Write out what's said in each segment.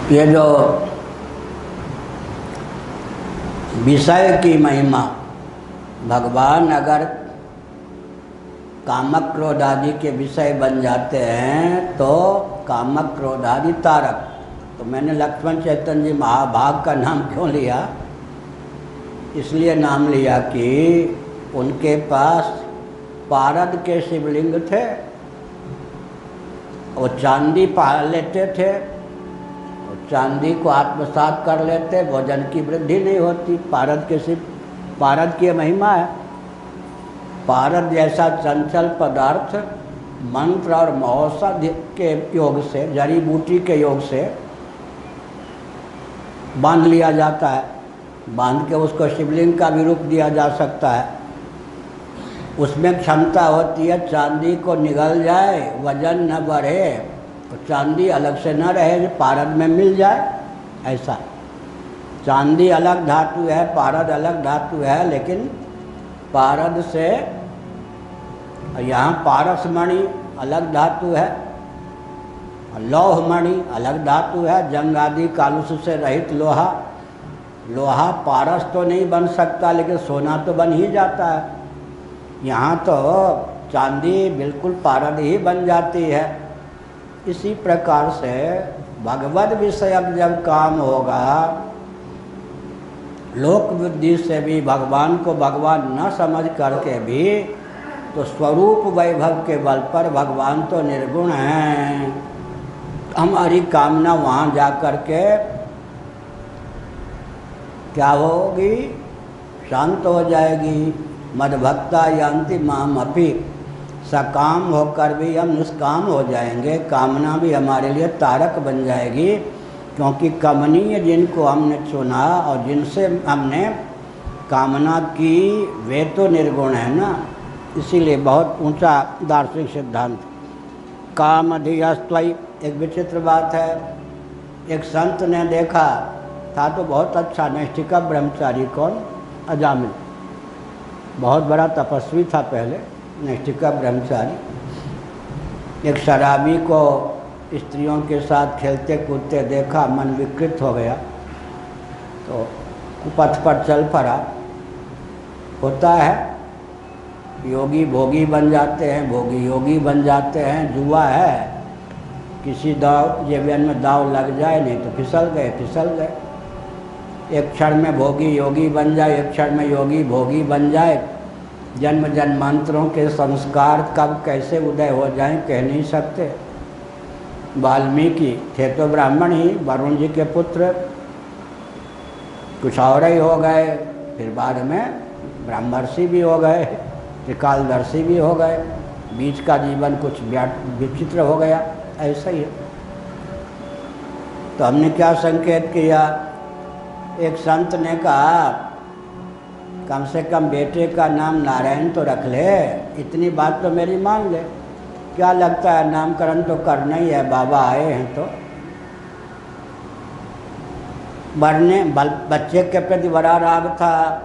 ये जो विषय की महिमा, भगवान अगर कामक क्रोध आदि के विषय बन जाते हैं तो कामक क्रोध आदि तारक। तो मैंने लक्ष्मण चैतन्य जी महाभाग का नाम क्यों लिया? इसलिए नाम लिया कि उनके पास पारद के शिवलिंग थे, वो चांदी पा लेते थे, चांदी को आत्मसात कर लेते, भोजन की वृद्धि नहीं होती। पारद की महिमा है। पारद जैसा चंचल पदार्थ मंत्र और महौषधि के योग से, जड़ी बूटी के योग से बांध लिया जाता है। बांध के उसको शिवलिंग का भी रूप दिया जा सकता है। उसमें क्षमता होती है चांदी को निगल जाए, वजन न बढ़े, तो चांदी अलग से न रहे जो पारद में मिल जाए। ऐसा चांदी अलग धातु है, पारद अलग धातु है, लेकिन पारद से यहाँ पारसमणि अलग धातु है, लौहमणि अलग धातु है। जंग आदि कालुष से रहित लोहा, लोहा पारस तो नहीं बन सकता, लेकिन सोना तो बन ही जाता है। यहाँ तो चांदी बिल्कुल पारद ही बन जाती है। इसी प्रकार से भगवद विषयक जब काम होगा, लोक बुद्धि से भी भगवान को भगवान न समझ करके भी, तो स्वरूप वैभव के बल पर भगवान तो निर्गुण हैं। हमारी कामना वहाँ जा कर के क्या होगी? शांत हो जाएगी। मदभक्ता यान्ति माम अपि, सकाम होकर भी हम निष्काम हो जाएंगे। कामना भी हमारे लिए तारक बन जाएगी, क्योंकि कमनीय जिनको हमने चुना और जिनसे हमने कामना की वे तो निर्गुण है ना। इसीलिए बहुत ऊंचा दार्शनिक सिद्धांत। काम अधियस्त्वयि, एक विचित्र बात है। एक संत ने देखा था तो बहुत अच्छा नैष्ठिका ब्रह्मचारी, कौन? अजामिल, बहुत बड़ा तपस्वी था पहले, नैष्ठिका ब्रह्मचारी। एक शराबी को स्त्रियों के साथ खेलते कूदते देखा, मन विकृत हो गया, तो कुपथ पर चल पड़ा। होता है, योगी भोगी बन जाते हैं, भोगी योगी बन जाते हैं। जुआ है, किसी दाव जेबियन में दाव लग जाए, नहीं तो फिसल गए। एक क्षण में भोगी योगी बन जाए, एक क्षण में योगी भोगी बन जाए। जन्म जन्मांतरों के संस्कार कब कैसे उदय हो जाएं कह नहीं सकते। वाल्मीकि थे तो ब्राह्मण ही, वरुण जी के पुत्र, कुछ और ही हो गए, फिर बाद में ब्रह्मर्षि भी हो गए, त्रिकालदर्शी भी हो गए। बीच का जीवन कुछ विचित्र हो गया। ऐसा ही है। तो हमने क्या संकेत किया? एक संत ने कहा कम से कम बेटे का नाम नारायण तो रख ले, इतनी बात तो मेरी मान ले। क्या लगता है, नामकरण तो करना ही है, बाबा आए हैं तो। मरने बच्चे के प्रति बड़ा राग था।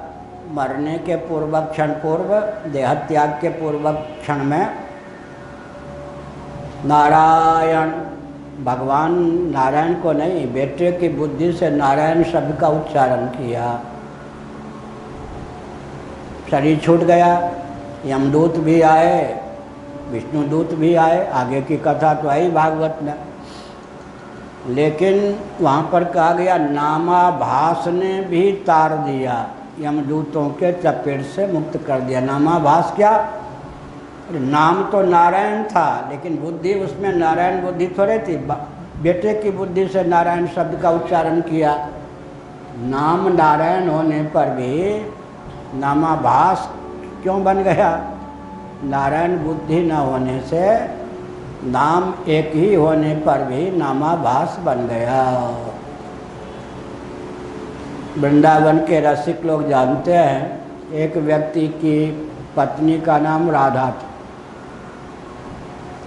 मरने के पूर्व क्षण पूर्व, देहत्याग के पूर्व क्षण में नारायण, भगवान नारायण को नहीं, बेटे की बुद्धि से नारायण शब्द का उच्चारण किया। शरीर छूट गया। यमदूत भी आए, विष्णुदूत भी आए, आगे की कथा तो आई भागवत में। लेकिन वहाँ पर कहा गया नामाभास ने भी तार दिया, यमदूतों के चपेट से मुक्त कर दिया। नामाभास क्या? नाम तो नारायण था, लेकिन बुद्धि उसमें नारायण बुद्धि थोड़ी थी। बेटे की बुद्धि से नारायण शब्द का उच्चारण किया। नाम नारायण होने पर भी नामाभास क्यों बन गया? नारायण बुद्धि न होने से नाम एक ही होने पर भी नामाभास बन गया। वृंदावन के रसिक लोग जानते हैं, एक व्यक्ति की पत्नी का नाम राधा था।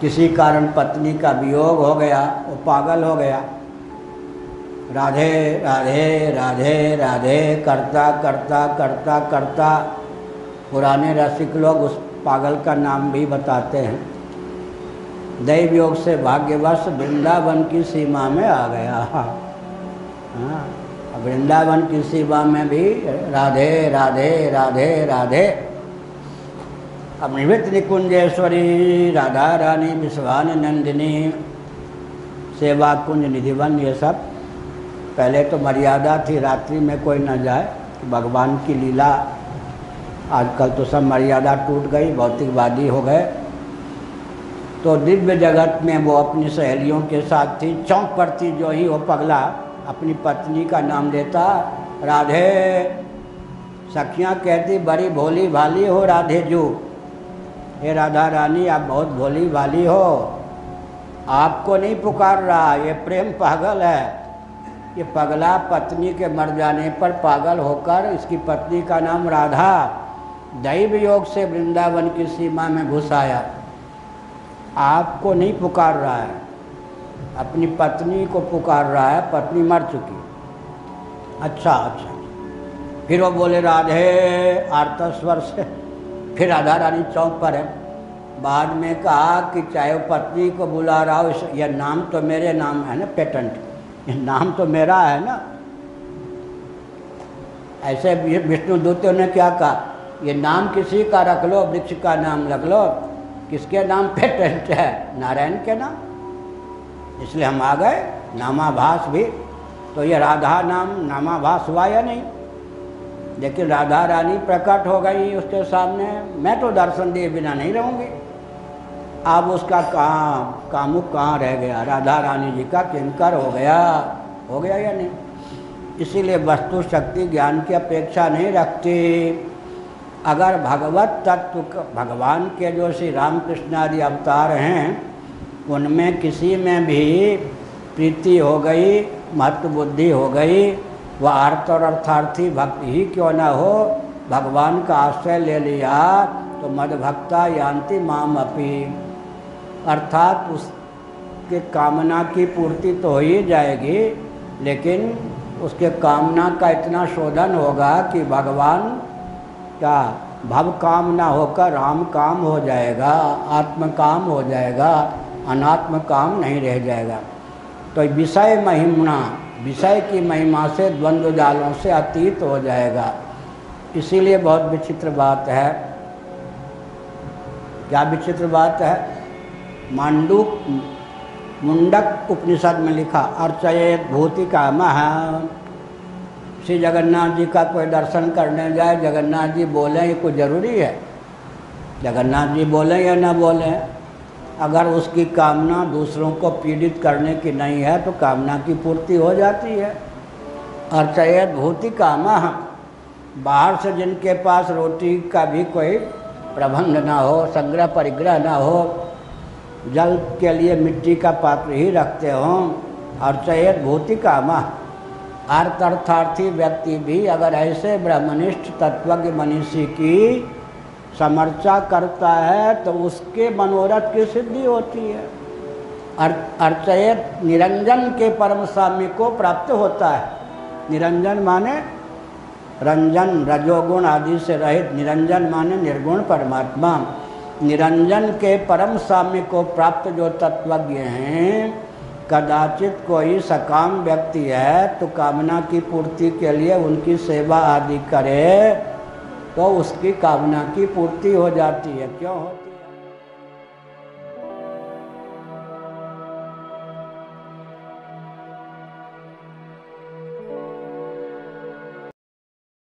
किसी कारण पत्नी का वियोग हो गया, वो पागल हो गया। राधे राधे राधे राधे करता करता करता करता पुराने रसिक लोग उस पागल का नाम भी बताते हैं। दैव योग से भाग्यवश वृंदावन की सीमा में आ गया। हाँ, वृंदावन की सेवा में भी राधे राधे राधे राधे। अब निवृत्त निकुंजेश्वरी, राधा रानी, विश्वान नंदिनी, सेवा कुंज निधिवन, ये सब पहले तो मर्यादा थी रात्रि में कोई न जाए, भगवान की लीला। आजकल तो सब मर्यादा टूट गई, भौतिकवादी हो गए। तो दिव्य जगत में वो अपनी सहेलियों के साथ थी। चौंक पड़ती जो ही वो पगला अपनी पत्नी का नाम लेता, राधे। सखियाँ कहती बड़ी भोली भाली हो राधे जू, हे राधा रानी आप बहुत भोली भाली हो, आपको नहीं पुकार रहा, ये प्रेम पागल है। ये पगला पत्नी के मर जाने पर पागल होकर इसकी पत्नी का नाम राधा दैव योग से वृंदावन की सीमा में घुस आया। आपको नहीं पुकार रहा है, अपनी पत्नी को पुकार रहा है, पत्नी मर चुकी। अच्छा, फिर वो बोले राधे आर्तस्वर से। फिर राधा रानी चौक पर है। बाद में कहा कि चाहे वो पत्नी को बुला रहा हो, यह नाम तो मेरे नाम है ना, पेटेंट, ये नाम तो मेरा है ना। ऐसे विष्णु दूतों ने क्या कहा, ये नाम किसी का रख लो, वृक्ष का नाम रख लो, किसके नाम पेटेंट है, नारायण के नाम। इसलिए हम आ गए। नामाभास भी तो ये राधा नाम नामाभास हुआ या नहीं, लेकिन राधा रानी प्रकट हो गई उसके सामने। मैं तो दर्शन दिए बिना नहीं रहूँगी। अब उसका कामुक कहाँ रह गया, राधा रानी जी का किंकर हो गया या नहीं। इसीलिए वस्तु शक्ति ज्ञान की अपेक्षा नहीं रखती। अगर भगवत तत्व, भगवान के जो श्री रामकृष्ण आदि अवतार हैं, उनमें किसी में भी प्रीति हो गई, महत्व बुद्धि हो गई, वह अर्थ और अर्थार्थी भक्ति ही क्यों न हो, भगवान का आश्रय ले लिया तो मद्भक्ता यान्ति माम अपि, अर्थात उसके कामना की पूर्ति तो हो ही जाएगी, लेकिन उसके कामना का इतना शोधन होगा कि भगवान का भव काम ना होकर राम काम हो जाएगा, आत्म काम हो जाएगा, अनात्म काम नहीं रह जाएगा। तो विषय महिमा, विषय की महिमा से द्वंद्व जालों से अतीत हो जाएगा। इसीलिए बहुत विचित्र बात है। क्या विचित्र बात है? मुंडक उपनिषद में लिखा, अर्चयेत भूति कामः। श्री जगन्नाथ जी का कोई दर्शन करने जाए, जगन्नाथ जी बोलें ये कोई ज़रूरी है? जगन्नाथ जी बोलें या ना बोलें, अगर उसकी कामना दूसरों को पीड़ित करने की नहीं है तो कामना की पूर्ति हो जाती है। अर्चयेत भूति कामः, बाहर से जिनके पास रोटी का भी कोई प्रबंध ना हो, संग्रह परिग्रह ना हो, जल के लिए मिट्टी का पात्र ही रखते हों, अर्चयेत भूति कामः। अर्थार्थी व्यक्ति भी अगर ऐसे ब्रह्मनिष्ठ तत्वज्ञ मनीषी की समर्चा करता है तो उसके मनोरथ की सिद्धि होती है। अर्चयेत निरंजन के परम साम्य को प्राप्त होता है। निरंजन माने रंजन, रजोगुण आदि से रहित, निरंजन माने निर्गुण परमात्मा। निरंजन के परम साम्य को प्राप्त जो तत्वज्ञ हैं, कदाचित कोई सकाम व्यक्ति है तो कामना की पूर्ति के लिए उनकी सेवा आदि करे तो उसकी कामना की पूर्ति हो जाती है। क्यों होती है?